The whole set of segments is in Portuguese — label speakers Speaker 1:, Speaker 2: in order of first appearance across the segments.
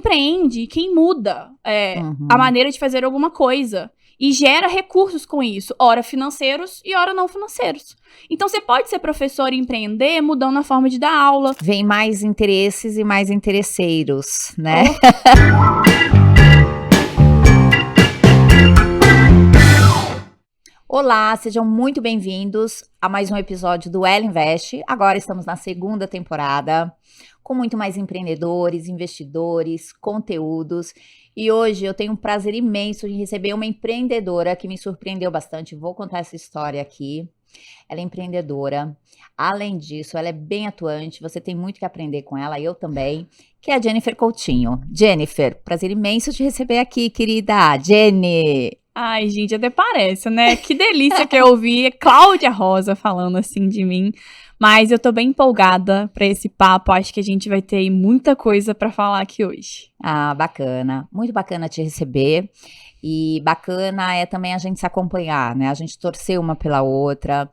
Speaker 1: empreende quem muda a maneira de fazer alguma coisa e gera recursos com isso, ora financeiros e ora não financeiros. Então, você pode ser professor e empreender mudando a forma de dar aula.
Speaker 2: Vem mais interesses e mais interesseiros, né? Olá, sejam muito bem-vindos a mais um episódio do Ela Investe. Agora estamos na segunda temporada, com muito mais empreendedores, investidores, conteúdos. E hoje eu tenho um prazer imenso de receber uma empreendedora que me surpreendeu bastante. Vou contar essa história aqui. Ela é empreendedora. Além disso, ela é bem atuante. Você tem muito que aprender com ela, eu também. Que é a Jennifer Coutinho. Jennifer, prazer imenso te receber aqui, querida. Jenny!
Speaker 1: Ai, gente, até parece, né? Que delícia que eu ouvi Cláudia Rosa falando assim de mim. Mas eu tô bem empolgada pra esse papo. Acho que a gente vai ter aí muita coisa pra falar aqui hoje.
Speaker 2: Ah, bacana. Muito bacana te receber. E bacana é também a gente se acompanhar, né? A gente torcer uma pela outra.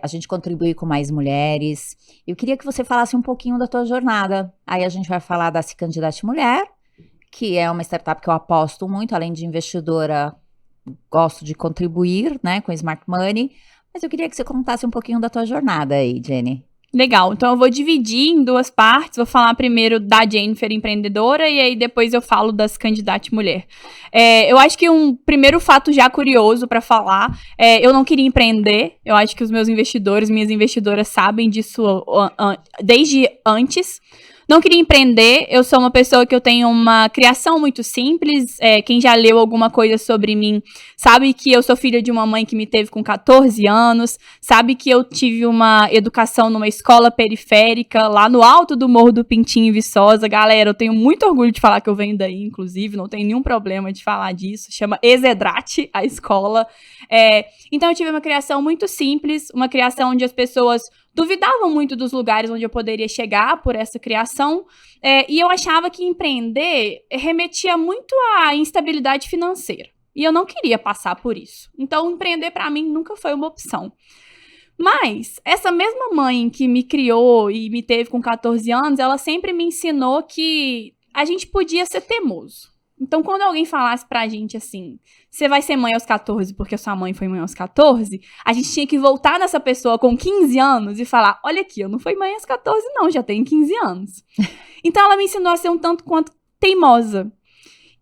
Speaker 2: A gente contribuir com mais mulheres. Eu queria que você falasse um pouquinho da tua jornada. Aí a gente vai falar da Se Candidate Mulher, que é uma startup que eu aposto muito, além de investidora. Gosto de contribuir, né, com Smart Money, mas eu queria que você contasse um pouquinho da tua jornada aí, Jenny.
Speaker 1: Legal, então eu vou dividir em duas partes, vou falar primeiro da Jennifer empreendedora e aí depois eu falo das candidatas mulher. Eu acho que um primeiro fato já curioso para falar, eu não queria empreender, eu acho que os meus investidores, minhas investidoras sabem disso desde antes. Não queria empreender, eu sou uma pessoa que eu tenho uma criação muito simples, quem já leu alguma coisa sobre mim sabe que eu sou filha de uma mãe que me teve com 14 anos, sabe que eu tive uma educação numa escola periférica, lá no alto do Morro do Pintinho em Viçosa. Galera, eu tenho muito orgulho de falar que eu venho daí, inclusive, não tenho nenhum problema de falar disso, chama Ezedrate, a escola. Então eu tive uma criação muito simples, uma criação onde as pessoas duvidavam muito dos lugares onde eu poderia chegar por essa criação, e eu achava que empreender remetia muito à instabilidade financeira. E eu não queria passar por isso. Então, empreender para mim nunca foi uma opção. Mas, essa mesma mãe que me criou e me teve com 14 anos, ela sempre me ensinou que a gente podia ser teimoso. Então, quando alguém falasse pra gente assim, você vai ser mãe aos 14 porque sua mãe foi mãe aos 14, a gente tinha que voltar nessa pessoa com 15 anos e falar, olha aqui, eu não fui mãe aos 14 não, já tenho 15 anos. Então, ela me ensinou a ser um tanto quanto teimosa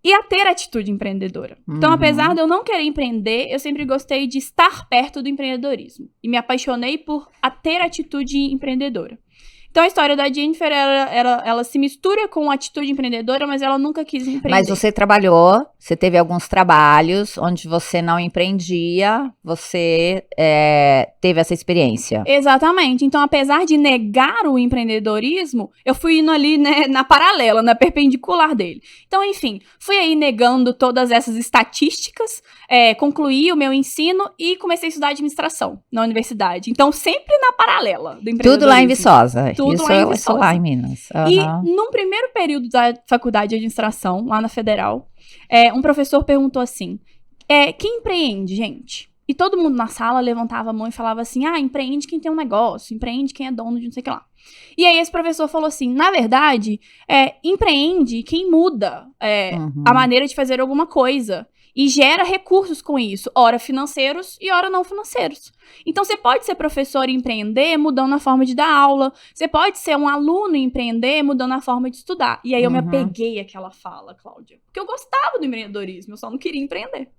Speaker 1: e a ter atitude empreendedora. Então, apesar de eu não querer empreender, eu sempre gostei de estar perto do empreendedorismo. E me apaixonei por ter atitude empreendedora. Então, a história da Jennifer, ela se mistura com a atitude empreendedora, mas ela nunca quis empreender.
Speaker 2: Mas você trabalhou, você teve alguns trabalhos onde você não empreendia, você teve essa experiência.
Speaker 1: Exatamente. Então, apesar de negar o empreendedorismo, eu fui indo ali, né, na paralela, na perpendicular dele. Então, enfim, fui aí negando todas essas estatísticas, concluí o meu ensino e comecei a estudar administração na universidade. Então, sempre na paralela do empreendedorismo.
Speaker 2: Tudo lá em Viçosa.
Speaker 1: Tudo
Speaker 2: Isso lá em Minas. Uhum.
Speaker 1: E num primeiro período da faculdade de administração, lá na Federal, um professor perguntou assim, quem empreende, gente? E todo mundo na sala levantava a mão e falava assim, empreende quem tem um negócio, empreende quem é dono de não sei o que lá. E aí esse professor falou assim, na verdade, empreende quem muda a maneira de fazer alguma coisa. E gera recursos com isso, ora financeiros e ora não financeiros. Então, você pode ser professor e empreender mudando a forma de dar aula. Você pode ser um aluno e empreender mudando a forma de estudar. E aí eu me apeguei àquela fala, Cláudia. Porque eu gostava do empreendedorismo, eu só não queria empreender.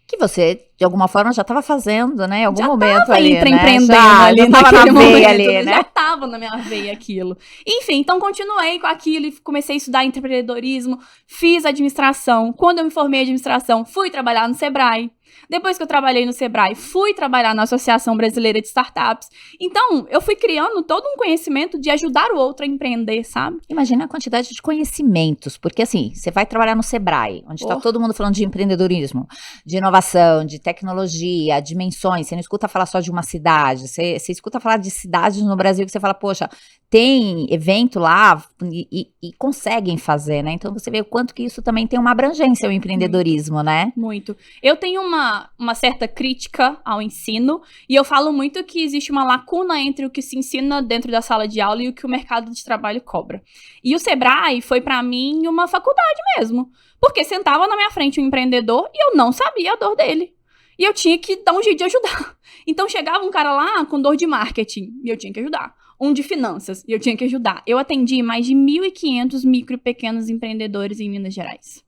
Speaker 2: Que você, de alguma forma, já estava fazendo, né? Em algum
Speaker 1: já
Speaker 2: momento ali, né?
Speaker 1: Empreendendo
Speaker 2: já
Speaker 1: naquele
Speaker 2: na veia
Speaker 1: momento,
Speaker 2: ali, né?
Speaker 1: Já estava na minha veia aquilo. Enfim, então continuei com aquilo e comecei a estudar empreendedorismo, fiz administração. Quando eu me formei em administração, fui trabalhar no Sebrae. Depois que eu trabalhei no Sebrae, fui trabalhar na Associação Brasileira de Startups. Então, eu fui criando todo um conhecimento de ajudar o outro a empreender, sabe?
Speaker 2: Imagina a quantidade de conhecimentos, porque assim, você vai trabalhar no Sebrae, onde está todo mundo falando de empreendedorismo, de inovação, de tecnologia, dimensões, você não escuta falar só de uma cidade, você escuta falar de cidades no Brasil que você fala, poxa, tem evento lá e conseguem fazer, né? Então você vê o quanto que isso também tem uma abrangência, o empreendedorismo, né?
Speaker 1: Muito. Eu tenho uma certa crítica ao ensino, e eu falo muito que existe uma lacuna entre o que se ensina dentro da sala de aula e o que o mercado de trabalho cobra. E o Sebrae foi, pra mim, uma faculdade mesmo. Porque sentava na minha frente um empreendedor e eu não sabia a dor dele. E eu tinha que dar um jeito de ajudar. Então chegava um cara lá com dor de marketing e eu tinha que ajudar. Um de finanças e eu tinha que ajudar. Eu atendi mais de 1.500 micro e pequenos empreendedores em Minas Gerais.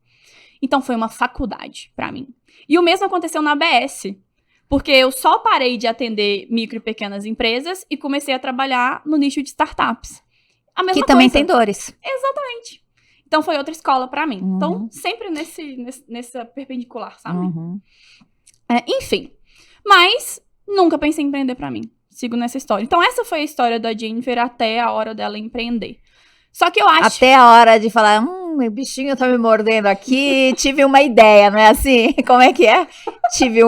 Speaker 1: Então foi uma faculdade pra mim. E o mesmo aconteceu na ABS. Porque eu só parei de atender micro e pequenas empresas e comecei a trabalhar no nicho de startups. A mesma
Speaker 2: Que também
Speaker 1: coisa.
Speaker 2: tem dores.
Speaker 1: Exatamente. Então foi outra escola pra mim. Então, sempre nessa perpendicular, sabe? Enfim. Mas nunca pensei em empreender pra mim. Sigo nessa história. Então, essa foi a história da Jennifer até a hora dela empreender. Só que eu acho...
Speaker 2: Até a hora de falar, o bichinho tá me mordendo aqui, tive uma ideia, não é assim? Como é que é? Tive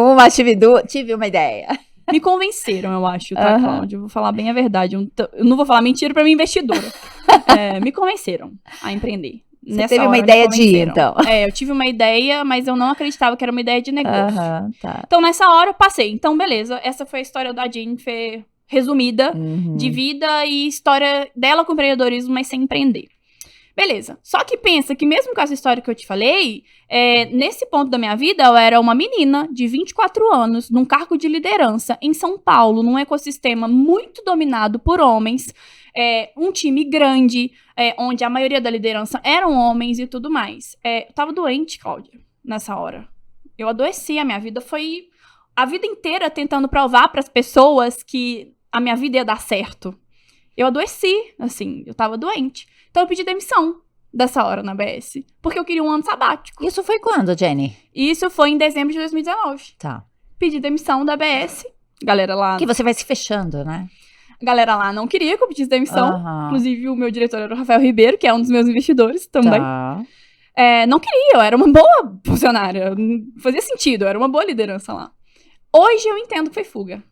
Speaker 2: duas, tive uma ideia.
Speaker 1: Me convenceram, eu acho, tá, Cláudia? Eu vou falar bem a verdade. Eu não vou falar mentira pra minha investidora. Me convenceram a empreender.
Speaker 2: Você teve uma ideia de ir, então.
Speaker 1: Eu tive uma ideia, mas eu não acreditava que era uma ideia de negócio.
Speaker 2: Tá.
Speaker 1: Então, nessa hora, eu passei. Então, beleza. Essa foi a história da Jennifer resumida, de vida e história dela com empreendedorismo, mas sem empreender. Beleza. Só que pensa que mesmo com essa história que eu te falei, nesse ponto da minha vida, eu era uma menina de 24 anos, num cargo de liderança em São Paulo, num ecossistema muito dominado por homens, um time grande, onde a maioria da liderança eram homens e tudo mais. Eu tava doente, Cláudia, nessa hora. Eu adoeci, a minha vida foi a vida inteira tentando provar para as pessoas que a minha vida ia dar certo. Eu adoeci, assim, eu tava doente. Então eu pedi demissão dessa hora na ABS, porque eu queria um ano sabático.
Speaker 2: Isso foi quando, Jenny?
Speaker 1: Isso foi em dezembro de 2019.
Speaker 2: Tá.
Speaker 1: Pedi demissão da ABS. Galera lá...
Speaker 2: Que você vai se fechando, né?
Speaker 1: A galera lá não queria que eu pedisse demissão. Inclusive, o meu diretor era o Rafael Ribeiro, que é um dos meus investidores também.
Speaker 2: Tá.
Speaker 1: Não queria, eu era uma boa funcionária. Fazia sentido, eu era uma boa liderança lá. Hoje eu entendo que foi fuga.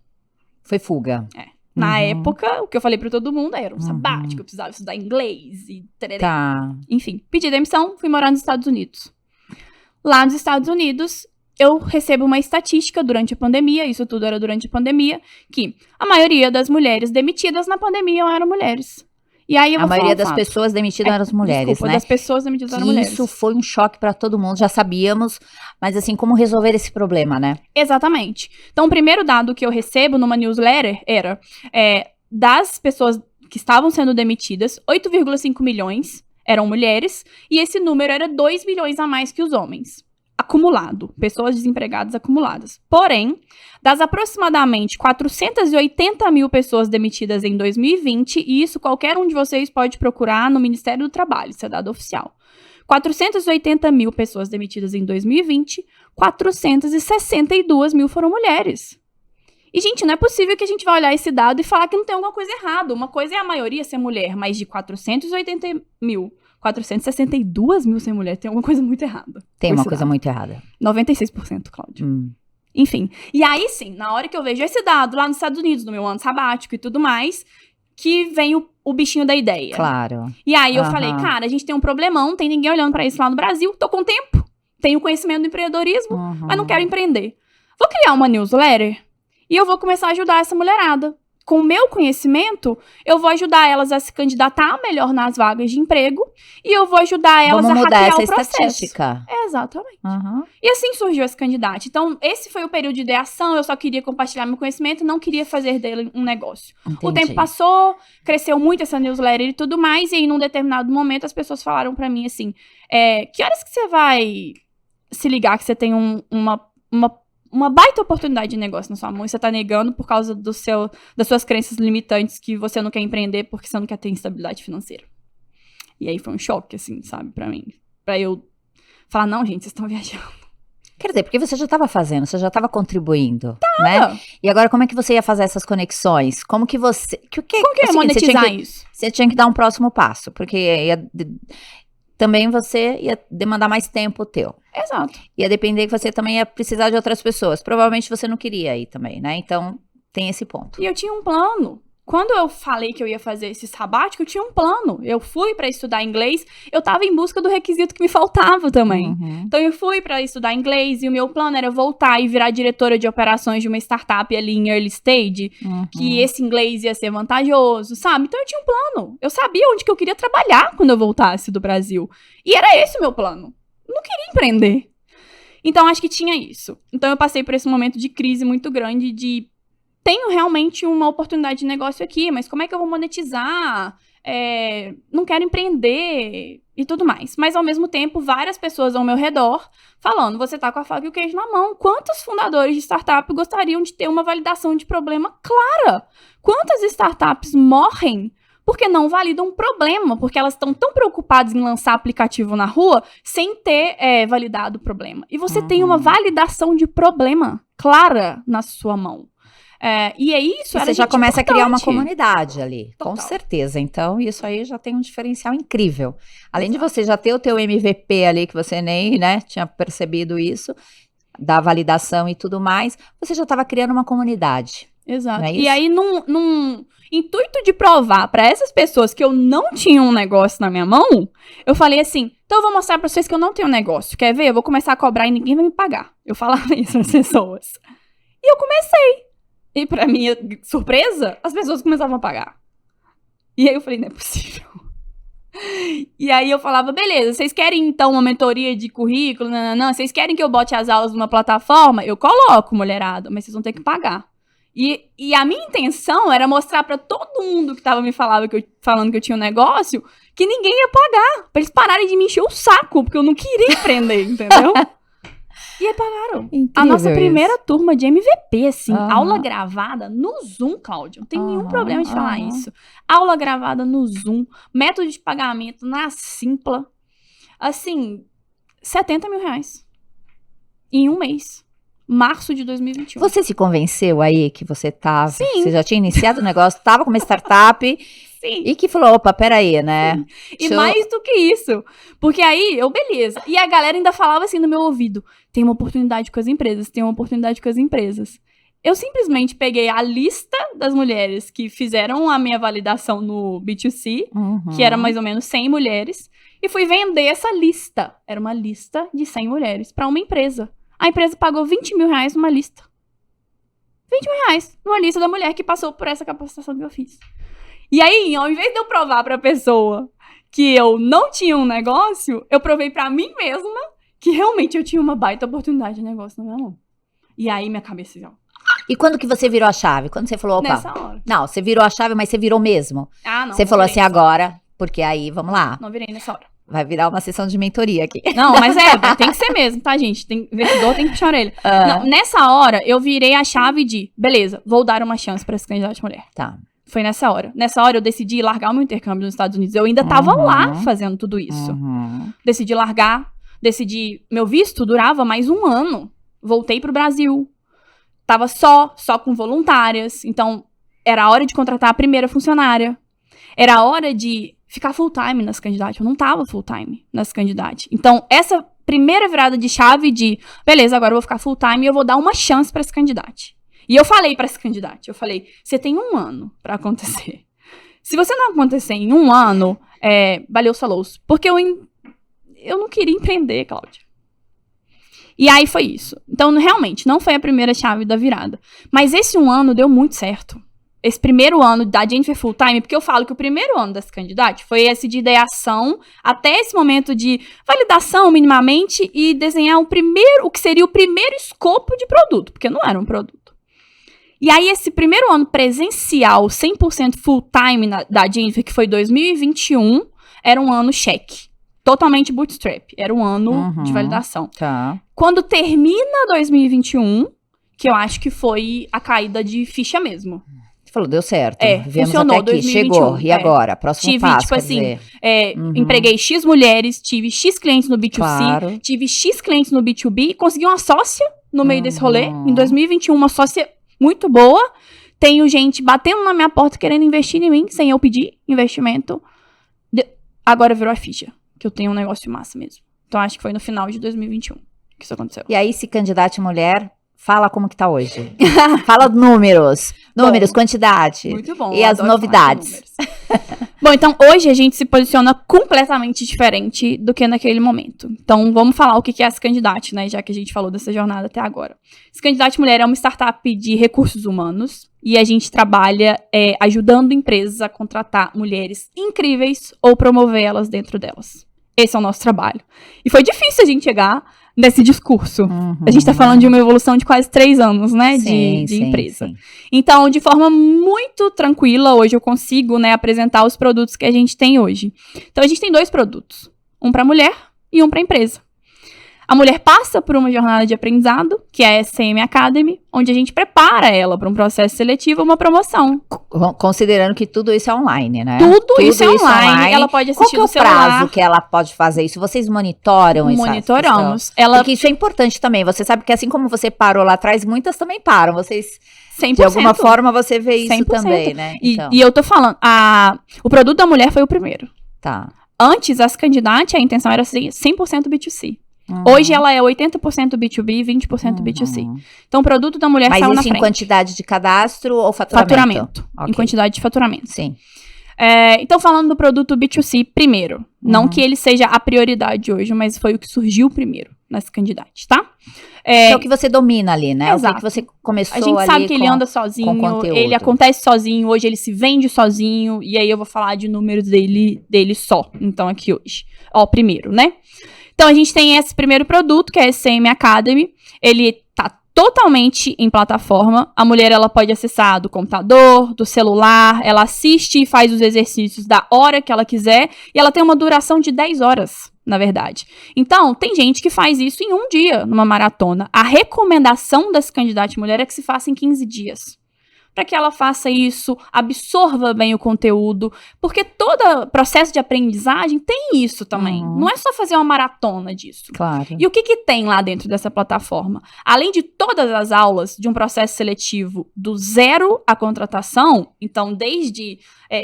Speaker 2: Foi fuga.
Speaker 1: Na época, o que eu falei pra todo mundo era um sabático, eu precisava estudar inglês e tereré.
Speaker 2: Tá.
Speaker 1: Enfim, pedi demissão, fui morar nos Estados Unidos. Lá nos Estados Unidos, eu recebo uma estatística durante a pandemia, isso tudo era durante a pandemia, que a maioria das mulheres demitidas na pandemia eram mulheres. E aí eu vou
Speaker 2: a maioria
Speaker 1: falar
Speaker 2: das pessoas demitidas eram as mulheres,
Speaker 1: desculpa,
Speaker 2: né?
Speaker 1: das pessoas demitidas eram mulheres.
Speaker 2: Isso foi um choque pra todo mundo, já sabíamos, mas assim, como resolver esse problema, né?
Speaker 1: Exatamente. Então, o primeiro dado que eu recebo numa newsletter era das pessoas que estavam sendo demitidas, 8,5 milhões eram mulheres, e esse número era 2 milhões a mais que os homens. Acumulado, pessoas desempregadas acumuladas. Porém, das aproximadamente 480 mil pessoas demitidas em 2020, e isso qualquer um de vocês pode procurar no Ministério do Trabalho, isso é dado oficial. 480 mil pessoas demitidas em 2020, 462 mil foram mulheres. E, gente, não é possível que a gente vai olhar esse dado e falar que não tem alguma coisa errada. Uma coisa é a maioria ser mulher, mas de 480 mil... 462 mil ser mulher, tem alguma coisa muito errada.
Speaker 2: Tem uma coisa muito errada.
Speaker 1: 96%, Cláudia. Enfim. E aí, sim, na hora que eu vejo esse dado lá nos Estados Unidos, no meu ano sabático e tudo mais, que vem o bichinho da ideia.
Speaker 2: Claro.
Speaker 1: E aí eu falei, cara, a gente tem um problemão, não tem ninguém olhando pra isso lá no Brasil, tô com tempo, tenho conhecimento do empreendedorismo, mas não quero empreender. Vou criar uma newsletter e eu vou começar a ajudar essa mulherada. Com o meu conhecimento, eu vou ajudar elas a se candidatar melhor nas vagas de emprego e eu vou ajudar elas a hackear o processo.
Speaker 2: Estatística.
Speaker 1: Exatamente. E assim surgiu esse candidato. Então, esse foi o período de ideação, eu só queria compartilhar meu conhecimento, não queria fazer dele um negócio.
Speaker 2: Entendi.
Speaker 1: O tempo passou, cresceu muito essa newsletter e tudo mais, e aí, num determinado momento, as pessoas falaram pra mim assim, que horas que você vai se ligar que você tem uma baita oportunidade de negócio na sua mão e você tá negando por causa das suas crenças limitantes que você não quer empreender porque você não quer ter instabilidade financeira. E aí foi um choque, assim, sabe, pra mim. Pra eu falar, não, gente, vocês estão viajando.
Speaker 2: Quer dizer, porque você já estava fazendo, você já estava contribuindo, né? E agora, como é que você ia fazer essas conexões? Como que você...
Speaker 1: Como que eu ia monetizar isso?
Speaker 2: Você tinha que dar um próximo passo, porque também você ia demandar mais tempo teu.
Speaker 1: Exato.
Speaker 2: Ia depender que você também ia precisar de outras pessoas. Provavelmente você não queria ir também, né? Então, tem esse ponto.
Speaker 1: E eu tinha um plano. Quando eu falei que eu ia fazer esse sabático, eu tinha um plano. Eu fui pra estudar inglês, eu tava em busca do requisito que me faltava também.
Speaker 2: Uhum.
Speaker 1: Então eu fui pra estudar inglês e o meu plano era voltar e virar diretora de operações de uma startup ali em early stage, que esse inglês ia ser vantajoso, sabe? Então eu tinha um plano. Eu sabia onde que eu queria trabalhar quando eu voltasse do Brasil. E era esse o meu plano. Eu não queria empreender. Então acho que tinha isso. Então eu passei por esse momento de crise muito grande de tenho realmente uma oportunidade de negócio aqui, mas como é que eu vou monetizar? Não quero empreender e tudo mais. Mas, ao mesmo tempo, várias pessoas ao meu redor falando, você tá com a faca e o queijo na mão. Quantos fundadores de startup gostariam de ter uma validação de problema clara? Quantas startups morrem porque não validam um problema? Porque elas estão tão preocupadas em lançar aplicativo na rua sem ter validado o problema. E você tem uma validação de problema clara na sua mão. E é isso,
Speaker 2: você já começa a criar uma comunidade ali, total. Com certeza. Então, isso aí já tem um diferencial incrível. Além de você já ter o teu MVP ali, que você nem, né, tinha percebido isso, da validação e tudo mais, você já estava criando uma comunidade.
Speaker 1: Exato. E aí, num intuito de provar para essas pessoas que eu não tinha um negócio na minha mão, eu falei assim, então eu vou mostrar para vocês que eu não tenho um negócio. Quer ver? Eu vou começar a cobrar e ninguém vai me pagar. Eu falava isso para as pessoas. E eu comecei. E pra minha surpresa, as pessoas começavam a pagar. E aí eu falei, não é possível. E aí eu falava, beleza, vocês querem então uma mentoria de currículo? Não, vocês querem que eu bote as aulas numa plataforma? Eu coloco, mulherada, mas vocês vão ter que pagar. E a minha intenção era mostrar pra todo mundo que tava me falando que eu tinha um negócio, que ninguém ia pagar. Pra eles pararem de me encher o saco, porque eu não queria empreender, entendeu? E aí pagaram. Incrível. A nossa primeira turma de MVP, assim, aula gravada no Zoom, Cláudio. Não tem nenhum problema de falar isso. Aula gravada no Zoom, método de pagamento na Simpla. Assim, R$70 mil. Em um mês. Março de 2021.
Speaker 2: Você se convenceu aí que você tava...
Speaker 1: Sim.
Speaker 2: Você já tinha iniciado o negócio, tava com uma startup...
Speaker 1: Sim.
Speaker 2: E que falou, opa, peraí, né?
Speaker 1: E mais do que isso. Porque aí, beleza. E a galera ainda falava assim no meu ouvido, tem uma oportunidade com as empresas, tem uma oportunidade com as empresas. Eu simplesmente peguei a lista das mulheres que fizeram a minha validação no B2C, que era mais ou menos 100 mulheres, e fui vender essa lista. Era uma lista de 100 mulheres para uma empresa. A empresa pagou R$20 mil numa lista. R$20 mil numa lista da mulher que passou por essa capacitação que eu fiz. E aí, ao invés de eu provar pra pessoa que eu não tinha um negócio, eu provei pra mim mesma que realmente eu tinha uma baita oportunidade de negócio na minha mão. E aí, minha cabeça...
Speaker 2: E quando que você virou a chave? Quando você falou, opa...
Speaker 1: Nessa hora.
Speaker 2: Não, você virou a chave, mas você virou mesmo.
Speaker 1: Não.
Speaker 2: Você falou assim, agora, porque aí, vamos lá.
Speaker 1: Não virei nessa hora.
Speaker 2: Vai virar uma sessão de mentoria aqui.
Speaker 1: Não, mas tem que ser mesmo, tá, gente? Investidor tem que puxar a orelha. Não, nessa hora, eu virei a chave de, beleza, vou dar uma chance pra esse candidato de mulher.
Speaker 2: Tá.
Speaker 1: Foi nessa hora. Nessa hora eu decidi largar o meu intercâmbio nos Estados Unidos. Eu ainda tava lá fazendo tudo isso. Decidi largar. Meu visto durava mais um ano. Voltei pro Brasil. Tava só com voluntárias. Então, era a hora de contratar a primeira funcionária. Era a hora de ficar full time nas candidatas. Eu não tava full time nas candidatas. Então, essa primeira virada de chave de, beleza, agora eu vou ficar full time e eu vou dar uma chance pra esse candidato. E eu falei pra esse candidato, você tem um ano pra acontecer. Se você não acontecer em um ano, valeu sua louça. Porque eu não queria empreender, Cláudia. E aí foi isso. Então, realmente, não foi a primeira chave da virada. Mas esse um ano deu muito certo. Esse primeiro ano da Jennifer Full Time, porque eu falo que o primeiro ano desse candidato foi esse de ideação, até esse momento de validação minimamente, e desenhar o que seria o primeiro escopo de produto, porque não era um produto. E aí, esse primeiro ano presencial, 100% full time da Jennifer, que foi 2021, era um ano cheque. Totalmente bootstrap. Era um ano de validação.
Speaker 2: Tá.
Speaker 1: Quando termina 2021, que eu acho que foi a caída de ficha mesmo.
Speaker 2: Você falou, deu certo.
Speaker 1: Funcionou
Speaker 2: até aqui,
Speaker 1: 2021.
Speaker 2: Chegou. E agora? Próximo passo,
Speaker 1: tipo assim, empreguei X mulheres, tive X clientes no B2C,
Speaker 2: Claro.
Speaker 1: tive X clientes no B2B, consegui uma sócia no meio desse rolê. Em 2021, uma sócia muito boa. Tenho gente batendo na minha porta querendo investir em mim, sem eu pedir investimento. Agora virou a ficha. que eu tenho um negócio massa mesmo. Então, acho que foi no final de 2021 que isso aconteceu.
Speaker 2: E aí, se candidate mulher, fala como que tá hoje. Fala números, quantidade.
Speaker 1: Muito bom.
Speaker 2: E as novidades.
Speaker 1: Bom, então hoje a gente se posiciona completamente diferente do que naquele momento. Então vamos falar o que é a Scandidate, né? Já que a gente falou dessa jornada até agora. Scandidate Mulher é uma startup de recursos humanos e a gente trabalha ajudando empresas a contratar mulheres incríveis ou promover elas dentro delas. Esse é o nosso trabalho. E foi difícil a gente chegar nesse discurso. A gente tá falando de uma evolução de quase 3 anos, né?
Speaker 2: Sim,
Speaker 1: de
Speaker 2: sim,
Speaker 1: empresa.
Speaker 2: sim.
Speaker 1: Então, de forma muito tranquila, hoje eu consigo, né, apresentar os produtos que a gente tem hoje. Então, a gente tem 2 produtos. Um para mulher e um para empresa. A mulher passa por uma jornada de aprendizado, que é a SM Academy, onde a gente prepara ela para um processo seletivo, uma promoção.
Speaker 2: Considerando que tudo isso é online, né?
Speaker 1: Tudo isso é online. Ela pode assistir no celular.
Speaker 2: Qual que é o prazo que ela pode fazer isso? Vocês monitoram isso?
Speaker 1: Monitoramos.
Speaker 2: Porque isso é importante também. Você sabe que assim como você parou lá atrás, muitas também param. Vocês,
Speaker 1: 100%.
Speaker 2: de alguma forma, você vê isso
Speaker 1: 100%.
Speaker 2: também, né? Então.
Speaker 1: E eu tô falando, o produto da mulher foi o primeiro.
Speaker 2: Tá.
Speaker 1: Antes, as candidatas, a intenção era ser 100% B2C. Hoje ela é 80% B2B e 20% B2C. Então o produto da mulher saiu na frente. Mas isso
Speaker 2: em quantidade de cadastro ou faturamento?
Speaker 1: Faturamento.
Speaker 2: Okay.
Speaker 1: Em quantidade de faturamento.
Speaker 2: Sim.
Speaker 1: Então falando do produto B2C primeiro. Não que ele seja a prioridade hoje, mas foi o que surgiu primeiro nas candidatas, tá?
Speaker 2: É o que você domina ali, né?
Speaker 1: Exato.
Speaker 2: O que você começou ali.
Speaker 1: A gente sabe que ele anda sozinho, ele acontece sozinho, hoje ele se vende sozinho, e aí eu vou falar de números dele só, então aqui hoje. Primeiro, né? Então, a gente tem esse primeiro produto, que é a SM Academy. Ele tá totalmente em plataforma. A mulher, ela pode acessar do computador, do celular. Ela assiste e faz os exercícios da hora que ela quiser. E ela tem uma duração de 10 horas, na verdade. Então, tem gente que faz isso em um dia, numa maratona. A recomendação das candidatas mulher é que se faça em 15 dias. Para que ela faça isso, absorva bem o conteúdo, porque todo processo de aprendizagem tem isso também. Não é só fazer uma maratona disso.
Speaker 2: Claro.
Speaker 1: E o que tem lá dentro dessa plataforma? Além de todas as aulas de um processo seletivo do zero à contratação, então desde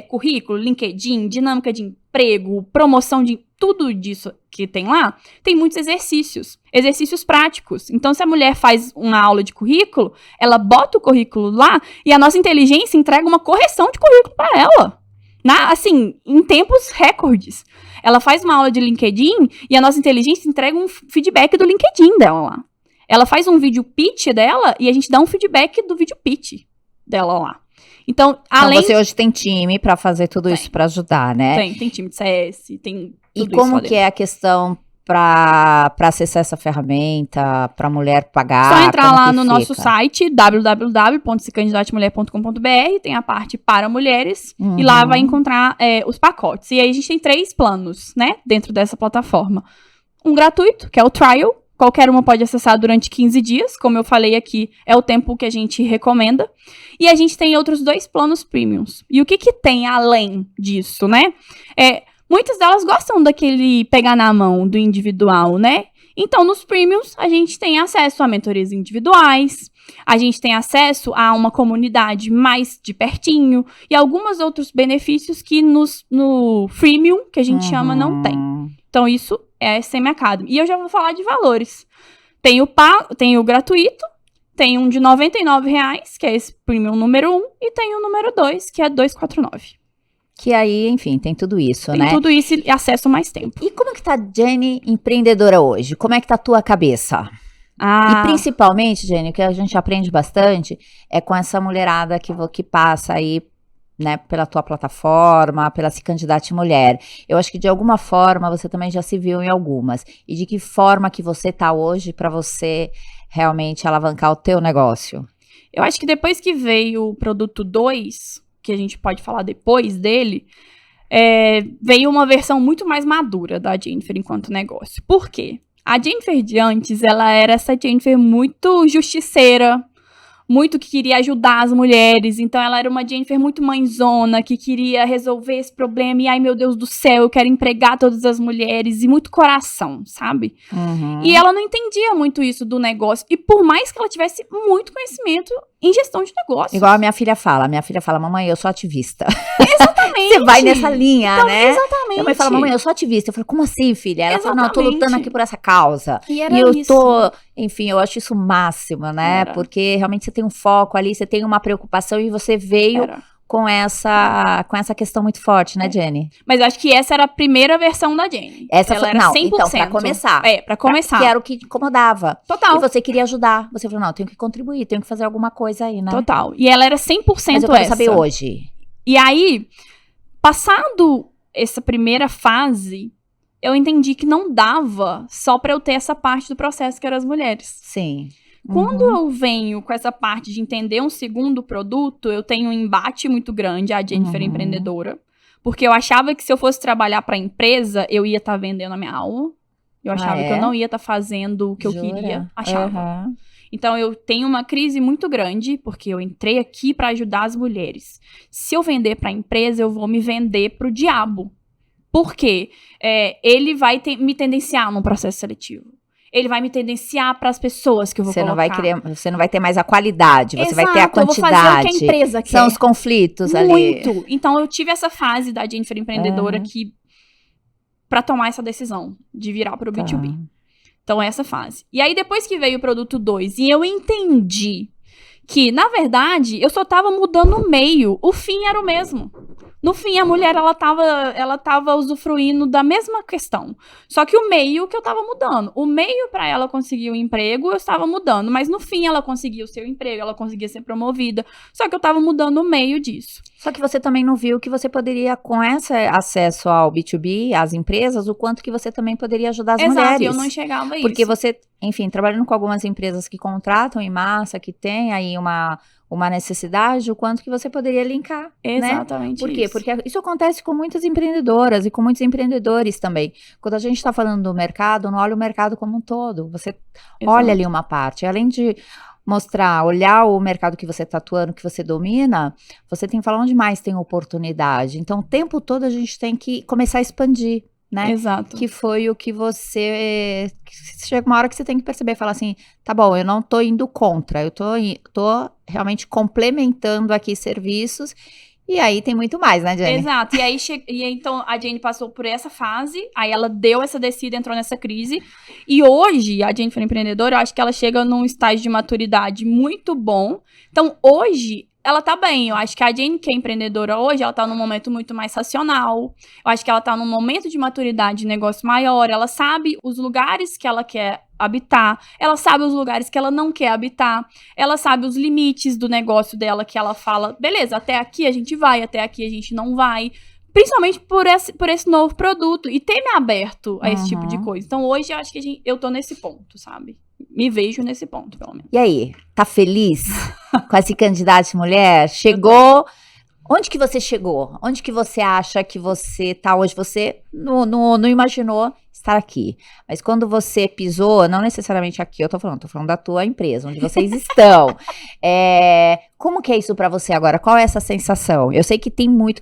Speaker 1: currículo, LinkedIn, dinâmica de emprego, promoção de tudo disso que tem lá, tem muitos exercícios práticos. Então, se a mulher faz uma aula de currículo, ela bota o currículo lá e a nossa inteligência entrega uma correção de currículo para ela. Assim, em tempos recordes. Ela faz uma aula de LinkedIn e a nossa inteligência entrega um feedback do LinkedIn dela lá. Ela faz um vídeo pitch dela e a gente dá um feedback do vídeo pitch dela lá. Então, além...
Speaker 2: Então, você hoje tem time para fazer tudo isso para ajudar, né?
Speaker 1: Tem time de CS, tem tudo.
Speaker 2: E como que é a questão para acessar essa ferramenta, para a mulher pagar?
Speaker 1: Só entrar lá no nosso site, www.secandidatemulher.com.br, tem a parte para mulheres, e lá vai encontrar os pacotes. E aí a gente tem 3 planos, né, dentro dessa plataforma. Um gratuito, que é o trial. Qualquer uma pode acessar durante 15 dias, como eu falei aqui, é o tempo que a gente recomenda. E a gente tem outros 2 planos premiums. E o que tem além disso, né? Muitas delas gostam daquele pegar na mão do individual, né? Então, nos premiums, a gente tem acesso a mentorias individuais, a gente tem acesso a uma comunidade mais de pertinho e alguns outros benefícios que no freemium, que a gente chama, não tem. Então, isso é a SM Academy. E eu já vou falar de valores. Tem o gratuito, tem um de R$ 99,00, que é esse premium número 1, e tem o número 2, que é R$ 249.
Speaker 2: Que aí, enfim, tem tudo isso, né?
Speaker 1: Tem tudo isso e acesso mais tempo.
Speaker 2: E como que tá a Jenny empreendedora hoje? Como é que tá a tua cabeça? E principalmente, Jenny, o que a gente aprende bastante é com essa mulherada que passa aí, né, pela tua plataforma, pela Se Candidate Mulher. Eu acho que de alguma forma você também já se viu em algumas. E de que forma que você tá hoje para você realmente alavancar o teu negócio?
Speaker 1: Eu acho que depois que veio o produto 2, que a gente pode falar depois dele, veio uma versão muito mais madura da Jennifer enquanto negócio. Por quê? A Jennifer de antes, ela era essa Jennifer muito justiceira, muito que queria ajudar as mulheres, então ela era uma Jennifer muito mãezona, que queria resolver esse problema, e ai meu Deus do céu, eu quero empregar todas as mulheres, e muito coração, sabe? E ela não entendia muito isso do negócio, e por mais que ela tivesse muito conhecimento em gestão de negócios.
Speaker 2: Igual a minha filha fala. Minha filha fala, mamãe, eu sou ativista.
Speaker 1: Exatamente.
Speaker 2: Você vai nessa linha,
Speaker 1: Então,
Speaker 2: né?
Speaker 1: Exatamente.
Speaker 2: Minha mãe fala, mamãe, eu sou ativista. Eu falo, como assim, filha? Ela fala, não, eu tô
Speaker 1: Exatamente.
Speaker 2: lutando aqui por essa causa.
Speaker 1: E era
Speaker 2: eu
Speaker 1: isso.
Speaker 2: enfim, eu acho isso o máximo, né?
Speaker 1: Era.
Speaker 2: Porque realmente você tem um foco ali, você tem uma preocupação e você veio com essa questão muito forte, né, Jenny?
Speaker 1: Mas eu acho que essa era a primeira versão da Jenny.
Speaker 2: Essa
Speaker 1: ela
Speaker 2: foi,
Speaker 1: era
Speaker 2: não,
Speaker 1: 100%.
Speaker 2: então, pra começar.
Speaker 1: Pra começar.
Speaker 2: Que era o que incomodava.
Speaker 1: Total.
Speaker 2: E você queria ajudar. Você falou, não, eu tenho que contribuir, tenho que fazer alguma coisa aí, né?
Speaker 1: Total. E ela era 100%
Speaker 2: Mas eu quero saber hoje.
Speaker 1: E aí, passado essa primeira fase, eu entendi que não dava só pra eu ter essa parte do processo que eram as mulheres.
Speaker 2: Sim.
Speaker 1: Quando eu venho com essa parte de entender um segundo produto, eu tenho um embate muito grande, a Jennifer empreendedora. Porque eu achava que se eu fosse trabalhar pra empresa, eu ia estar vendendo a minha alma. Eu achava que eu não ia estar fazendo o que eu queria. Achava. Então, eu tenho uma crise muito grande, porque eu entrei aqui pra ajudar as mulheres. Se eu vender pra empresa, eu vou me vender pro diabo. Por quê? Ele vai me tendenciar num processo seletivo. Ele vai me tendenciar para as pessoas que eu vou colocar.
Speaker 2: Você não vai ter mais a qualidade, você vai ter a quantidade.
Speaker 1: Eu vou fazer o que a empresa quer.
Speaker 2: São os conflitos ali.
Speaker 1: Muito. Então, eu tive essa fase da Jennifer empreendedora para tomar essa decisão de virar para o B2B. Então, essa fase. E aí, depois que veio o produto 2, e eu entendi que, na verdade, eu só tava mudando o meio. O fim era o mesmo. No fim, a mulher, ela tava usufruindo da mesma questão. Só que o meio que eu tava mudando. O meio para ela conseguir o emprego, eu estava mudando. Mas no fim, ela conseguia o seu emprego, ela conseguia ser promovida. Só que eu tava mudando o meio disso.
Speaker 2: Só que você também não viu que você poderia, com esse acesso ao B2B, às empresas, o quanto que você também poderia ajudar as mulheres.
Speaker 1: Exato, eu não enxergava isso.
Speaker 2: Porque você, enfim, trabalhando com algumas empresas que contratam em massa, que tem aí uma necessidade, o quanto que você poderia linkar,
Speaker 1: Exatamente.
Speaker 2: Por quê? Porque isso acontece com muitas empreendedoras e com muitos empreendedores também. Quando a gente está falando do mercado, não olha o mercado como um todo. Você olha ali uma parte. Além de mostrar, olhar o mercado que você está atuando, que você domina, você tem que falar onde mais tem oportunidade. Então, o tempo todo a gente tem que começar a expandir. Né?
Speaker 1: Exato.
Speaker 2: Que foi o que você... Chega uma hora que você tem que perceber, falar assim, tá bom, eu não tô indo contra, eu tô realmente complementando aqui serviços, e aí tem muito mais, né, Jenny?
Speaker 1: Exato, e aí então a Jenny passou por essa fase, aí ela deu essa descida, entrou nessa crise, e hoje a Jenny foi empreendedora, eu acho que ela chega num estágio de maturidade muito bom, então hoje ela tá bem, eu acho que a Jenny, que é empreendedora hoje, ela tá num momento muito mais racional, eu acho que ela tá num momento de maturidade de negócio maior, ela sabe os lugares que ela quer habitar, ela sabe os lugares que ela não quer habitar, ela sabe os limites do negócio dela, que ela fala, beleza, até aqui a gente vai, até aqui a gente não vai, principalmente por esse novo produto, e ter me aberto a esse tipo de coisa. Então hoje eu acho que eu tô nesse ponto, sabe? Me vejo nesse ponto, pelo menos.
Speaker 2: E aí, tá feliz com esse candidato mulher? Chegou? Onde que você chegou? Onde que você acha que você tá hoje? Você não imaginou estar aqui. Mas quando você pisou, não necessariamente aqui, tô falando da tua empresa, onde vocês estão. Como que é isso pra você agora? Qual é essa sensação? Eu sei que tem muito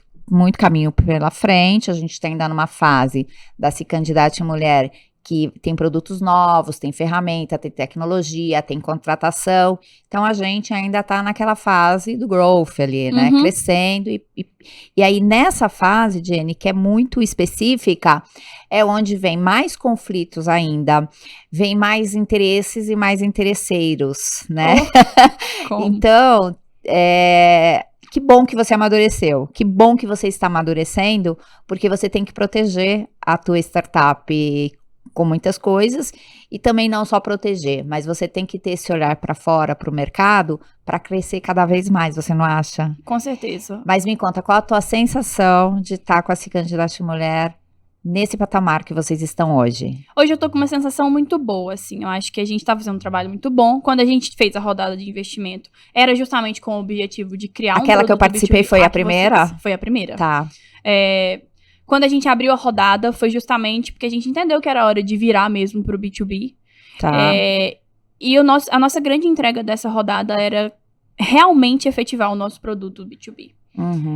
Speaker 2: caminho pela frente, a gente tá ainda numa fase da Se Candidate Mulher, que tem produtos novos, tem ferramenta, tem tecnologia, tem contratação. Então, a gente ainda está naquela fase do growth ali, né? Crescendo. E aí, nessa fase, Jenny, que é muito específica, é onde vem mais conflitos ainda, vem mais interesses e mais interesseiros, né? Então, que bom que você amadureceu, que bom que você está amadurecendo, porque você tem que proteger a tua startup com muitas coisas, e também não só proteger, mas você tem que ter esse olhar para fora, para o mercado, para crescer cada vez mais, você não acha?
Speaker 1: Com certeza.
Speaker 2: Mas me conta, qual a tua sensação de estar com a Se Candidate Mulher nesse patamar que vocês estão hoje?
Speaker 1: Hoje eu tô com uma sensação muito boa, assim, eu acho que a gente tá fazendo um trabalho muito bom. Quando a gente fez a rodada de investimento, era justamente com o objetivo de criar
Speaker 2: Aquela que eu participei foi a primeira?
Speaker 1: Foi a primeira.
Speaker 2: Tá.
Speaker 1: Quando a gente abriu a rodada, foi justamente porque a gente entendeu que era hora de virar mesmo pro B2B.
Speaker 2: Tá.
Speaker 1: E a nossa grande entrega dessa rodada era realmente efetivar o nosso produto B2B.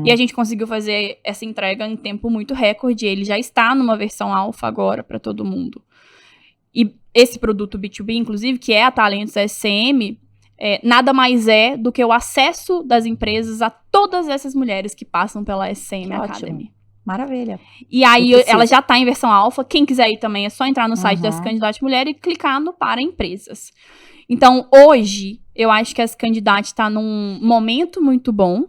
Speaker 1: E a gente conseguiu fazer essa entrega em tempo muito recorde. Ele já está numa versão alfa agora para todo mundo. E esse produto B2B, inclusive, que é a Talentos SCM, nada mais é do que o acesso das empresas a todas essas mulheres que passam pela SCM Academy.
Speaker 2: Maravilha.
Speaker 1: E aí ela já tá em versão alfa. Quem quiser ir também é só entrar no site das Candidatas Mulher e clicar no para empresas. Então, hoje, eu acho que as candidatas estão num momento muito bom,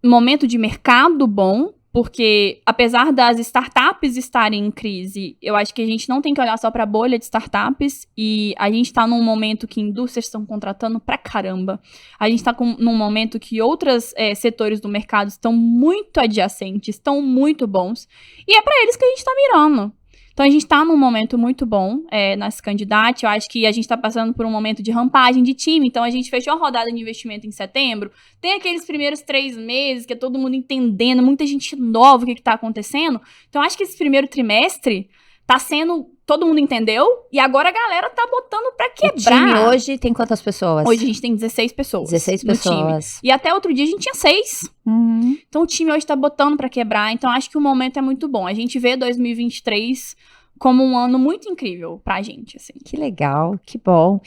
Speaker 1: momento de mercado bom, porque apesar das startups estarem em crise, eu acho que a gente não tem que olhar só para a bolha de startups, e a gente está num momento que indústrias estão contratando pra caramba. A gente está num momento que outros setores do mercado estão muito adjacentes, estão muito bons, e é para eles que a gente está mirando. Então, a gente está num momento muito bom nas candidatas. Eu acho que a gente está passando por um momento de rampagem de time. Então, a gente fechou a rodada de investimento em setembro. Tem aqueles primeiros 3 meses que é todo mundo entendendo, muita gente nova, o que está acontecendo. Então, eu acho que esse primeiro trimestre tá sendo... Todo mundo entendeu. E agora a galera tá botando pra quebrar.
Speaker 2: O time hoje tem quantas pessoas?
Speaker 1: Hoje a gente tem 16 pessoas.
Speaker 2: 16 pessoas.
Speaker 1: Time. E até outro dia a gente tinha 6. Então o time hoje tá botando pra quebrar. Então acho que o momento é muito bom. A gente vê 2023 como um ano muito incrível pra gente, assim.
Speaker 2: Que legal, que bom.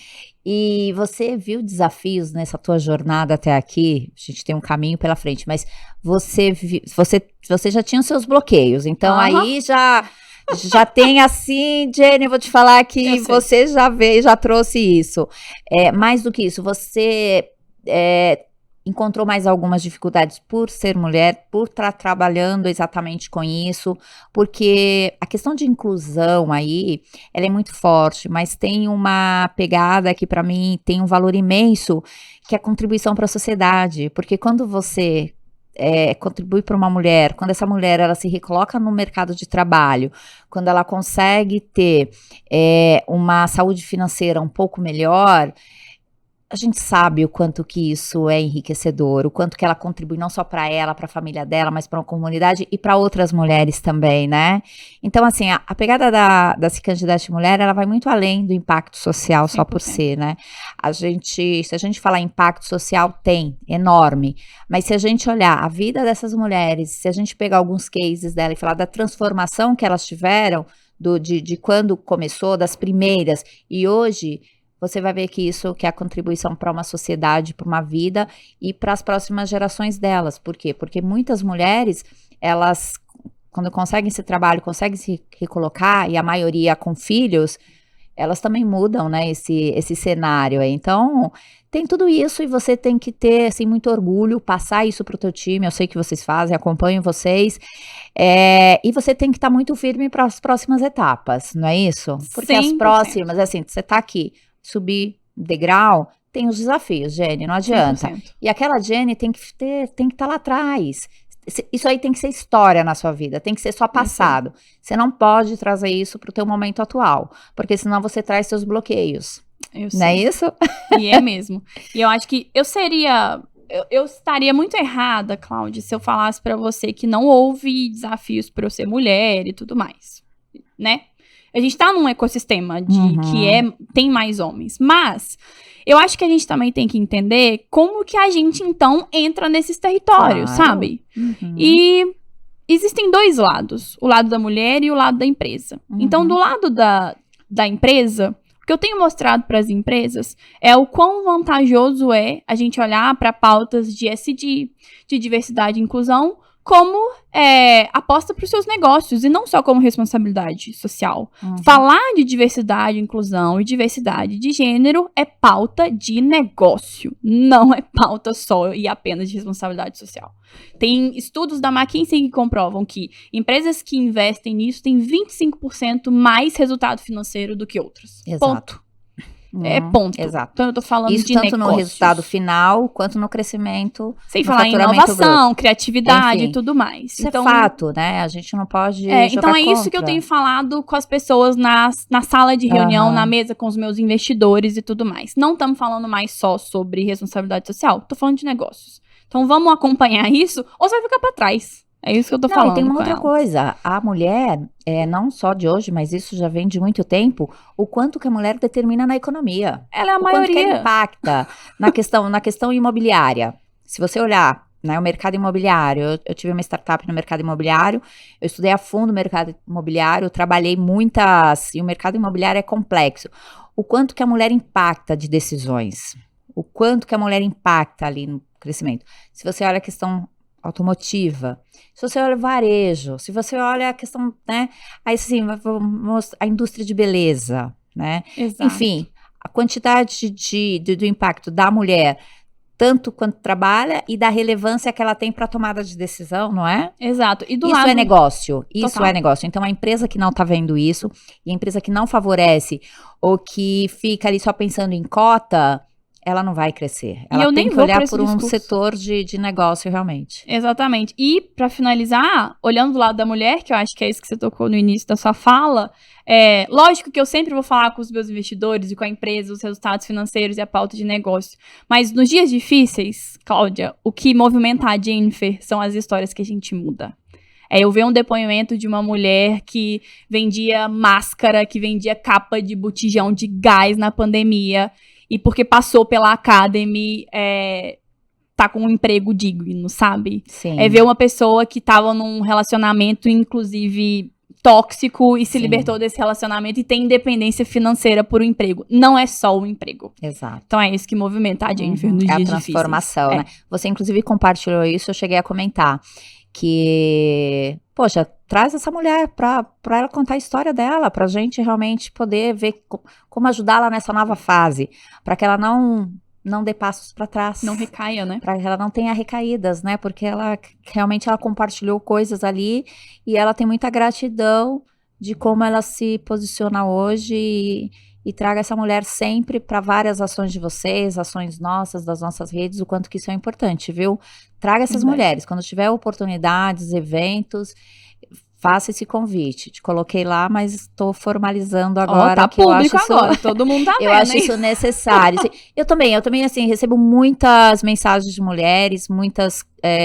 Speaker 2: E você viu desafios nessa tua jornada até aqui? A gente tem um caminho pela frente, mas você já tinha os seus bloqueios. Então aí já tem assim, Jenny, eu vou te falar que você já veio, já trouxe isso. Mais do que isso, você encontrou mais algumas dificuldades por ser mulher, por estar trabalhando exatamente com isso, porque a questão de inclusão aí, ela é muito forte, mas tem uma pegada que para mim tem um valor imenso, que é a contribuição para a sociedade, porque quando você contribui para uma mulher, quando essa mulher ela se recoloca no mercado de trabalho, quando ela consegue ter uma saúde financeira um pouco melhor, a gente sabe o quanto que isso é enriquecedor, o quanto que ela contribui não só para ela, para a família dela, mas para uma comunidade e para outras mulheres também, né? Então, assim, a pegada da Se Candidate Mulher, ela vai muito além do impacto social só 100%. Por ser, né? Se a gente falar impacto social, tem, enorme, mas se a gente olhar a vida dessas mulheres, se a gente pegar alguns cases dela e falar da transformação que elas tiveram, de quando começou, das primeiras, e hoje... Você vai ver que isso que é a contribuição para uma sociedade, para uma vida e para as próximas gerações delas. Por quê? Porque muitas mulheres, elas, quando conseguem esse trabalho, conseguem se recolocar, e a maioria com filhos, elas também mudam, né, esse cenário aí. Então, tem tudo isso e você tem que ter, assim, muito orgulho, passar isso para o teu time. Eu sei que vocês fazem, acompanho vocês. E você tem que estar muito firme para as próximas etapas, não é isso? Porque 100%. As próximas, assim, você está aqui, subir degrau, tem os desafios, Jenny, não adianta. 100%. E aquela Jenny tem que estar lá atrás. Isso aí tem que ser história na sua vida, tem que ser só passado. Você não pode trazer isso para o teu momento atual, porque senão você traz seus bloqueios. Não é isso?
Speaker 1: E é mesmo. E eu acho que eu estaria muito errada, Cláudia, se eu falasse para você que não houve desafios para eu ser mulher e tudo mais, né? A gente tá num ecossistema que tem mais homens. Mas eu acho que a gente também tem que entender como que a gente, então, entra nesses territórios, sabe? E existem 2 lados. O lado da mulher e o lado da empresa. Então, do lado da empresa, o que eu tenho mostrado para as empresas é o quão vantajoso é a gente olhar para pautas de ESG, de diversidade e inclusão, como aposta para os seus negócios, e não só como responsabilidade social. Falar de diversidade, inclusão e diversidade de gênero é pauta de negócio, não é pauta só e apenas de responsabilidade social. Tem estudos da McKinsey que comprovam que empresas que investem nisso têm 25% mais resultado financeiro do que outras.
Speaker 2: Exato.
Speaker 1: Ponto. Ponto.
Speaker 2: Exato.
Speaker 1: Então eu tô falando
Speaker 2: isso
Speaker 1: de
Speaker 2: tanto
Speaker 1: negócios.
Speaker 2: No resultado final, quanto no crescimento.
Speaker 1: Sem falar em inovação, criatividade e tudo mais.
Speaker 2: Isso então, é fato, né? A gente não pode jogar
Speaker 1: então é
Speaker 2: contra.
Speaker 1: Isso que eu tenho falado com as pessoas na sala de reunião, na mesa com os meus investidores e tudo mais. Não estamos falando mais só sobre responsabilidade social, tô falando de negócios. Então vamos acompanhar isso, ou você vai ficar pra trás. É isso que eu tô falando.
Speaker 2: E tem uma outra coisa. A mulher, não só de hoje, mas isso já vem de muito tempo, o quanto que a mulher determina na economia.
Speaker 1: Ela é a
Speaker 2: O
Speaker 1: maioria.
Speaker 2: quanto que ela impacta na questão imobiliária. Se você olhar, né, o mercado imobiliário, eu tive uma startup no mercado imobiliário, eu estudei a fundo o mercado imobiliário, trabalhei e o mercado imobiliário é complexo. O quanto que a mulher impacta de decisões. o quanto que a mulher impacta ali no crescimento. Se você olha a questão automotiva, se você olha o varejo, se você olha a questão, né, aí sim, a indústria de beleza, né,
Speaker 1: Exato.
Speaker 2: Enfim, a quantidade do impacto da mulher, tanto quanto trabalha e da relevância que ela tem para a tomada de decisão, não é?
Speaker 1: Exato. E do
Speaker 2: Isso
Speaker 1: lado...
Speaker 2: é negócio, isso
Speaker 1: Total.
Speaker 2: é negócio. Então, a empresa que não está vendo isso, e a empresa que não favorece, ou que fica ali só pensando em cota, ela não vai crescer. Ela
Speaker 1: eu
Speaker 2: tem
Speaker 1: nem
Speaker 2: que
Speaker 1: vou
Speaker 2: olhar
Speaker 1: esse
Speaker 2: por um
Speaker 1: discurso.
Speaker 2: setor de negócio, realmente.
Speaker 1: Exatamente. E, para finalizar, olhando do lado da mulher, que eu acho que é isso que você tocou no início da sua fala, lógico que eu sempre vou falar com os meus investidores e com a empresa, os resultados financeiros e a pauta de negócio. Mas nos dias difíceis, Cláudia, o que movimenta a Jennifer são as histórias que a gente muda. Eu vi um depoimento de uma mulher que vendia máscara, que vendia capa de botijão de gás na pandemia, e porque passou pela Academy, tá com um emprego digno, sabe?
Speaker 2: Sim.
Speaker 1: Ver uma pessoa que tava num relacionamento, inclusive, tóxico, e se libertou desse relacionamento e tem independência financeira por um emprego. Não é só o emprego.
Speaker 2: Exato.
Speaker 1: Então é isso que movimenta a Jennifer nos
Speaker 2: É
Speaker 1: dias
Speaker 2: a transformação,
Speaker 1: difíceis.
Speaker 2: né? Você, inclusive, compartilhou isso, eu cheguei a comentar. Que, poxa, traz essa mulher para ela contar a história dela, pra gente realmente poder ver como ajudá-la nessa nova fase, para que ela não dê passos para trás.
Speaker 1: Não recaia, né?
Speaker 2: Para que ela não tenha recaídas, né? Porque ela realmente ela compartilhou coisas ali e ela tem muita gratidão de como ela se posiciona hoje e traga essa mulher sempre para várias ações de vocês, ações nossas, das nossas redes, o quanto que isso é importante, viu? Traga essas mulheres, quando tiver oportunidades, eventos, faça esse convite. Te coloquei lá, mas estou formalizando agora.
Speaker 1: Tá
Speaker 2: que
Speaker 1: público
Speaker 2: eu acho
Speaker 1: agora,
Speaker 2: isso,
Speaker 1: todo mundo tá vendo,
Speaker 2: eu acho
Speaker 1: hein?
Speaker 2: isso necessário. Eu também, assim, recebo muitas mensagens de mulheres, muitas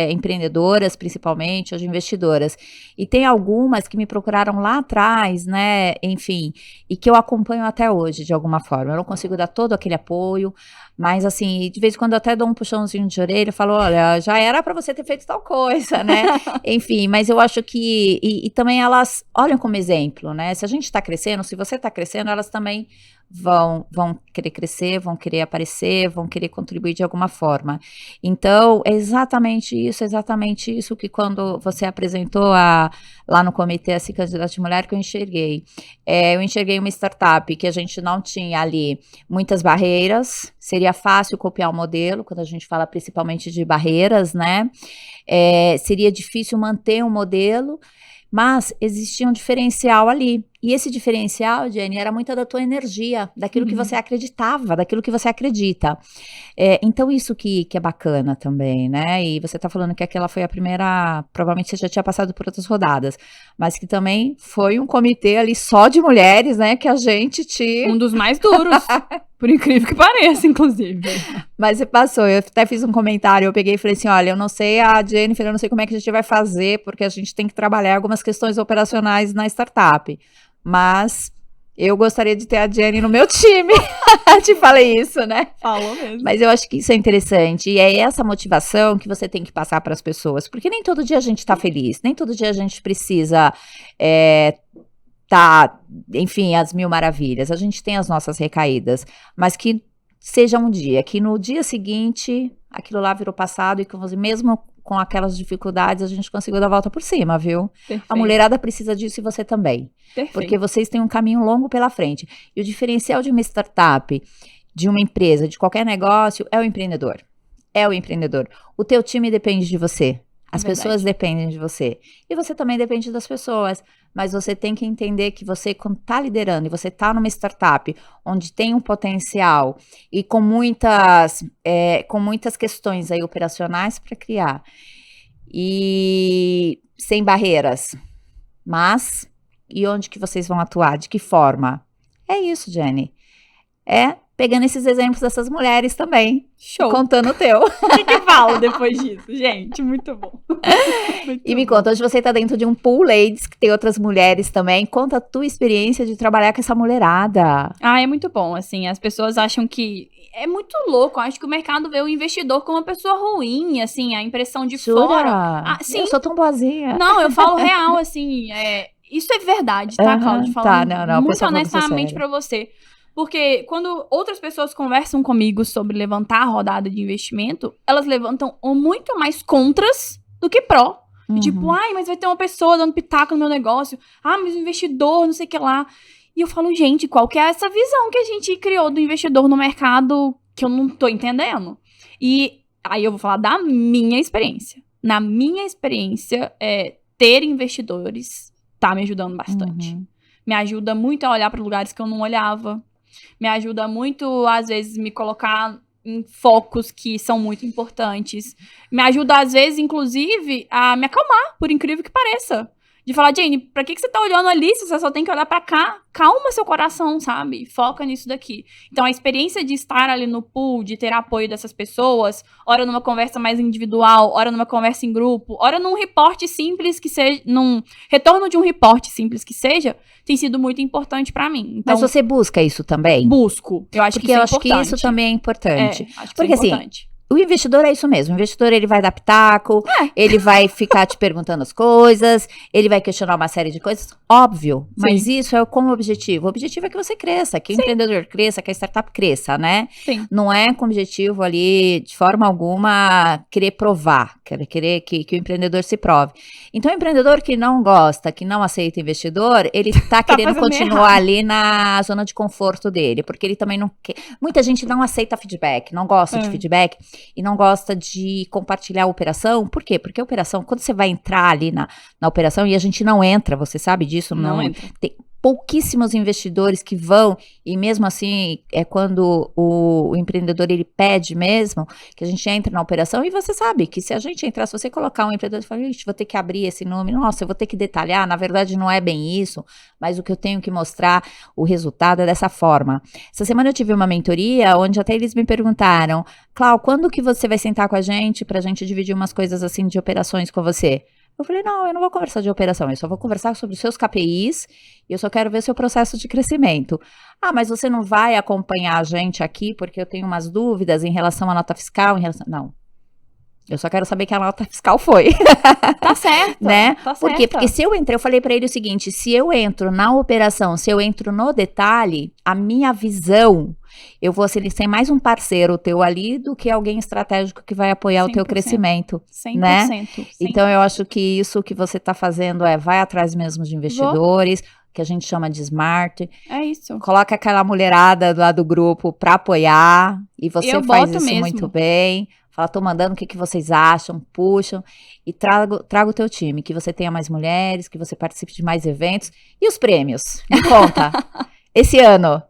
Speaker 2: empreendedoras, principalmente, ou de investidoras. E tem algumas que me procuraram lá atrás, né, enfim, e que eu acompanho até hoje, de alguma forma. Eu não consigo dar todo aquele apoio, mas, assim, de vez em quando eu até dou um puxãozinho de orelha, falo, olha, já era para você ter feito tal coisa, né? Enfim, mas eu acho que, e também elas olham como exemplo, né? Se a gente está crescendo, se você está crescendo, elas também vão querer crescer, vão querer aparecer, vão querer contribuir de alguma forma. Então, é exatamente isso que quando você apresentou lá no comitê a Se Candidate Mulher que eu enxerguei. Eu enxerguei uma startup que a gente não tinha ali muitas barreiras, seria fácil copiar o modelo, quando a gente fala principalmente de barreiras, né? Seria difícil manter um modelo, mas existia um diferencial ali. E esse diferencial, Jenny, era muita da tua energia, daquilo que você acreditava, daquilo que você acredita. Então, isso que é bacana também, né? E você tá falando que aquela foi a primeira, provavelmente você já tinha passado por outras rodadas, mas que também foi um comitê ali só de mulheres, né? Que a gente tinha.
Speaker 1: Um dos mais duros, por incrível que pareça, inclusive.
Speaker 2: Mas você passou, eu até fiz um comentário, eu peguei e falei assim, olha, eu não sei a Jennifer, eu não sei como é que a gente vai fazer, porque a gente tem que trabalhar algumas questões operacionais na startup. Mas eu gostaria de ter a Jenny no meu time. Te falei isso, né?
Speaker 1: Falou mesmo.
Speaker 2: Mas eu acho que isso é interessante. E é essa motivação que você tem que passar para as pessoas. Porque nem todo dia a gente tá feliz. Nem todo dia a gente precisa enfim, às mil maravilhas. A gente tem as nossas recaídas. Mas que seja um dia. Que no dia seguinte, aquilo lá virou passado. E que mesmo com aquelas dificuldades, a gente conseguiu dar a volta por cima, viu?
Speaker 1: Perfeito.
Speaker 2: A mulherada precisa disso e você também.
Speaker 1: Perfeito.
Speaker 2: Porque vocês têm um caminho longo pela frente. E o diferencial de uma startup, de uma empresa, de qualquer negócio, é o empreendedor. É o empreendedor. O teu time depende de você. As pessoas dependem de você. E você também depende das pessoas. Mas você tem que entender que você, quando está liderando, e você está numa startup onde tem um potencial e com muitas questões aí operacionais para criar. E sem barreiras. Mas, e onde que vocês vão atuar? De que forma? É isso, Jenny. Pegando esses exemplos dessas mulheres também.
Speaker 1: Show.
Speaker 2: Contando o teu.
Speaker 1: O que falo depois disso? Gente, muito bom.
Speaker 2: E me conta, hoje você tá dentro de um pool ladies, que tem outras mulheres também. Conta a tua experiência de trabalhar com essa mulherada.
Speaker 1: É muito bom, assim, as pessoas acham que... É muito louco, eu acho que o mercado vê o investidor como uma pessoa ruim, assim, a impressão de
Speaker 2: Jura?
Speaker 1: fora. Sim.
Speaker 2: Eu sou tão boazinha.
Speaker 1: Não, eu falo real, assim, isso é verdade, tá, Cláudia? Falando
Speaker 2: não,
Speaker 1: muito honestamente pra você. Porque quando outras pessoas conversam comigo sobre levantar a rodada de investimento, elas levantam muito mais contras do que pró. Tipo, ai, mas vai ter uma pessoa dando pitaco no meu negócio. Ah, mas o investidor, não sei o que lá. E eu falo, gente, qual que é essa visão que a gente criou do investidor no mercado que eu não tô entendendo? E aí eu vou falar da minha experiência. Na minha experiência, ter investidores tá me ajudando bastante. Me ajuda muito a olhar para lugares que eu não olhava. Me ajuda muito, às vezes, me colocar em focos que são muito importantes. Me ajuda, às vezes, inclusive, a me acalmar, por incrível que pareça. De falar, Jane, pra que você tá olhando ali se você só tem que olhar pra cá? Calma seu coração, sabe? Foca nisso daqui. Então, a experiência de estar ali no pool, de ter apoio dessas pessoas, ora numa conversa mais individual, ora numa conversa em grupo, ora num reporte simples que seja, num retorno de um reporte simples que seja, tem sido muito importante pra mim. Então,
Speaker 2: mas você busca isso também?
Speaker 1: Busco. Eu acho que isso é importante.
Speaker 2: Porque eu acho que isso também é importante.
Speaker 1: Acho que
Speaker 2: porque
Speaker 1: isso é importante.
Speaker 2: Assim, o investidor é isso mesmo. O investidor, ele vai dar pitaco, ele vai ficar te perguntando as coisas, ele vai questionar uma série de coisas. Óbvio. Mas isso é como objetivo. O objetivo é que você cresça, que o empreendedor cresça, que a startup cresça, né?
Speaker 1: Sim.
Speaker 2: Não é com o objetivo ali, de forma alguma, querer provar, querer que o empreendedor se prove. Então, o empreendedor que não gosta, que não aceita investidor, ele tá querendo continuar ali na zona de conforto dele, porque ele também não quer. Muita gente não aceita feedback, não gosta de feedback. E não gosta de compartilhar a operação. Por quê? Porque a operação, quando você vai entrar ali na operação, e a gente não entra, você sabe disso?
Speaker 1: Não entra.
Speaker 2: Tem pouquíssimos investidores que vão, e mesmo assim, é quando o empreendedor, ele pede mesmo, que a gente entre na operação, e você sabe que se a gente entrar, se você colocar um empreendedor e falar, vou ter que abrir esse número, nossa, eu vou ter que detalhar, na verdade não é bem isso, mas o que eu tenho que mostrar, o resultado é dessa forma. Essa semana eu tive uma mentoria, onde até eles me perguntaram, Clau, quando que você vai sentar com a gente, pra gente dividir umas coisas assim de operações com você? Eu falei, não, eu não vou conversar de operação, eu só vou conversar sobre os seus KPIs e eu só quero ver seu processo de crescimento. Ah, mas você não vai acompanhar a gente aqui porque eu tenho umas dúvidas em relação à nota fiscal, Não. Eu só quero saber que a nota fiscal foi.
Speaker 1: Tá certo.
Speaker 2: Né?
Speaker 1: Tá
Speaker 2: Por quê?
Speaker 1: certo.
Speaker 2: Porque se eu entrei, eu falei pra ele o seguinte, se eu entro na operação, se eu entro no detalhe, a minha visão, eu vou ser mais um parceiro teu ali do que alguém estratégico que vai apoiar 100%, o teu crescimento.
Speaker 1: 100%,
Speaker 2: né?
Speaker 1: 100%.
Speaker 2: Então, eu acho que isso que você tá fazendo vai atrás mesmo de investidores, que a gente chama de smart.
Speaker 1: É isso.
Speaker 2: Coloca aquela mulherada lá do grupo pra apoiar, e você faz isso
Speaker 1: mesmo.
Speaker 2: muito bem. Fala, tô mandando o que vocês acham, puxam, e traga o teu time, que você tenha mais mulheres, que você participe de mais eventos. E os prêmios? Me conta. Esse ano,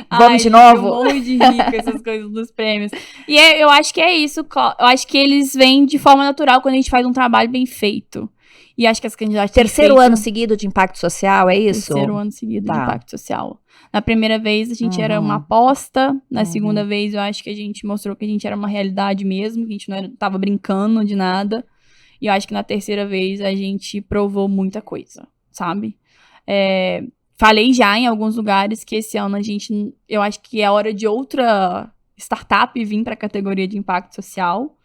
Speaker 2: vamos de novo?
Speaker 1: Eu morro de rir com essas coisas dos prêmios. E eu acho que é isso, eu acho que eles vêm de forma natural quando a gente faz um trabalho bem feito. E acho que as candidatas
Speaker 2: Terceiro ano seguido de impacto social, é isso?
Speaker 1: Terceiro ano seguido de impacto social. Na primeira vez a gente era uma aposta, na segunda vez eu acho que a gente mostrou que a gente era uma realidade mesmo, que a gente não tava brincando de nada. E eu acho que na terceira vez a gente provou muita coisa, sabe? Falei já em alguns lugares que esse ano eu acho que é hora de outra startup vir para a categoria de impacto social.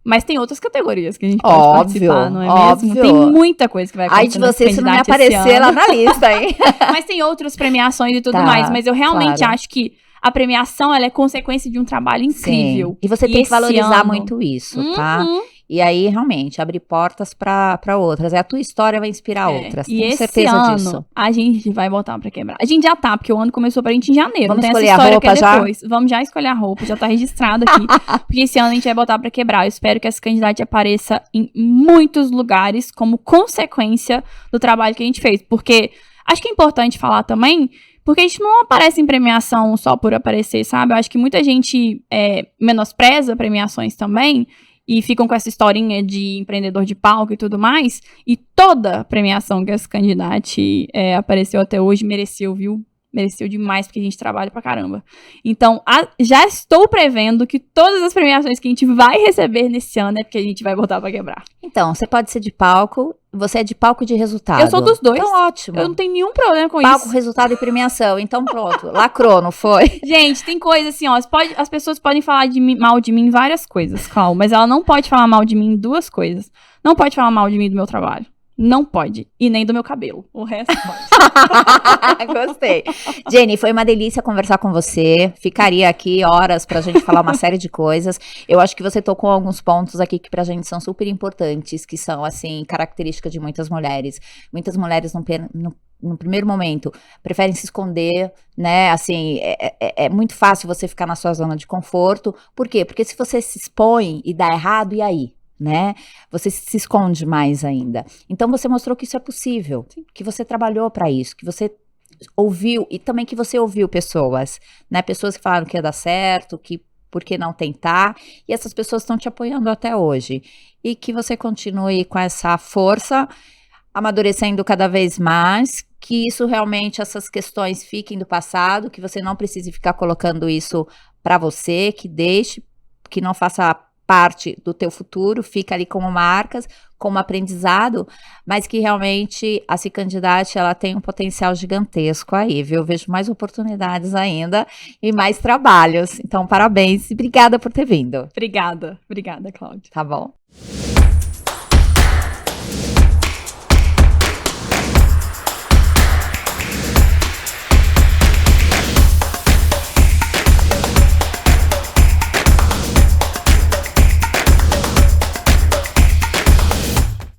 Speaker 1: Mas tem outras categorias que a gente pode participar, não é mesmo? Tem muita coisa que vai acontecer.
Speaker 2: Ai, de você se não me aparecer lá na lista, hein?
Speaker 1: Mas tem outras premiações e tudo mais. Mas eu realmente acho que a premiação, ela é consequência de um trabalho incrível.
Speaker 2: Sim. E você tem que valorizar muito isso, tá? E aí, realmente, abrir portas pra outras. A tua história vai inspirar outras. Tenho certeza disso.
Speaker 1: A gente vai botar pra quebrar. A gente já tá, porque o ano começou pra gente em janeiro.
Speaker 2: Vamos
Speaker 1: não tem
Speaker 2: escolher
Speaker 1: essa história
Speaker 2: a roupa
Speaker 1: que é depois. Vamos já escolher a roupa, já tá registrado aqui. Porque esse ano a gente vai botar pra quebrar. Eu espero que essa candidata apareça em muitos lugares como consequência do trabalho que a gente fez. Porque acho que é importante falar também, porque a gente não aparece em premiação só por aparecer, sabe? Eu acho que muita gente menospreza premiações também. E ficam com essa historinha de empreendedor de palco e tudo mais. E toda premiação que esse candidato apareceu até hoje mereceu, viu? Mereceu demais, porque a gente trabalha pra caramba. Então, já estou prevendo que todas as premiações que a gente vai receber nesse ano é porque a gente vai botar pra quebrar.
Speaker 2: Então, você pode ser de palco, você é de palco de resultado.
Speaker 1: Eu sou dos dois.
Speaker 2: Então, ótimo.
Speaker 1: Eu não tenho nenhum problema com
Speaker 2: palco,
Speaker 1: isso.
Speaker 2: Resultado e premiação. Então, pronto. Lacrou, não foi?
Speaker 1: Gente, tem coisa assim, ó. As pessoas podem falar mal de mim em várias coisas, Clau. Mas ela não pode falar mal de mim em duas coisas. Não pode falar mal de mim do meu trabalho. não pode. E nem do meu cabelo. O resto pode.
Speaker 2: Gostei. Jenny, foi uma delícia conversar com você. Ficaria aqui horas pra gente falar uma série de coisas. Eu acho que você tocou alguns pontos aqui que pra gente são super importantes, que são, assim, características de muitas mulheres. Muitas mulheres no primeiro momento, preferem se esconder, né, assim, é muito fácil você ficar na sua zona de conforto. Por quê? Porque se você se expõe e dá errado, e aí? Né? Você se esconde mais ainda. Então você mostrou que isso é possível, que você trabalhou para isso, que você ouviu, e também que você ouviu pessoas, né? Pessoas que falaram que ia dar certo, que por que não tentar, e essas pessoas estão te apoiando até hoje. E que você continue com essa força, amadurecendo cada vez mais, que isso realmente, essas questões fiquem do passado, que você não precise ficar colocando isso para você, que deixe, que não faça parte do teu futuro, fica ali como marcas, como aprendizado, mas que realmente a Se Candidate, ela tem um potencial gigantesco aí, viu? Eu vejo mais oportunidades ainda e mais trabalhos. Então, parabéns e obrigada por ter vindo.
Speaker 1: Obrigada, Cláudia.
Speaker 2: Tá bom.